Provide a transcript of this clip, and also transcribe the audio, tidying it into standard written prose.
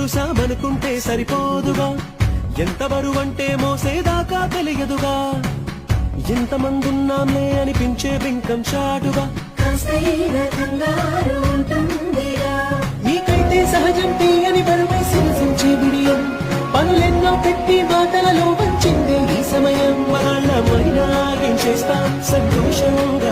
చూసామనుకుంటే సరిపోదుగా, ఎంత బరువంటే మోసేదాకా తెలియదుగా, ఎంతమందున్నాంలే అనిపించే బింకం చాటుగా. మీకైతే సహజం తీయని బరువై సిరసించే బిడియం, పనులెన్నో పెట్టి మాటలలో వంచిందే ఈ సమయం. వాళ్ళ మైనా చేస్తాం సంతోషంగా.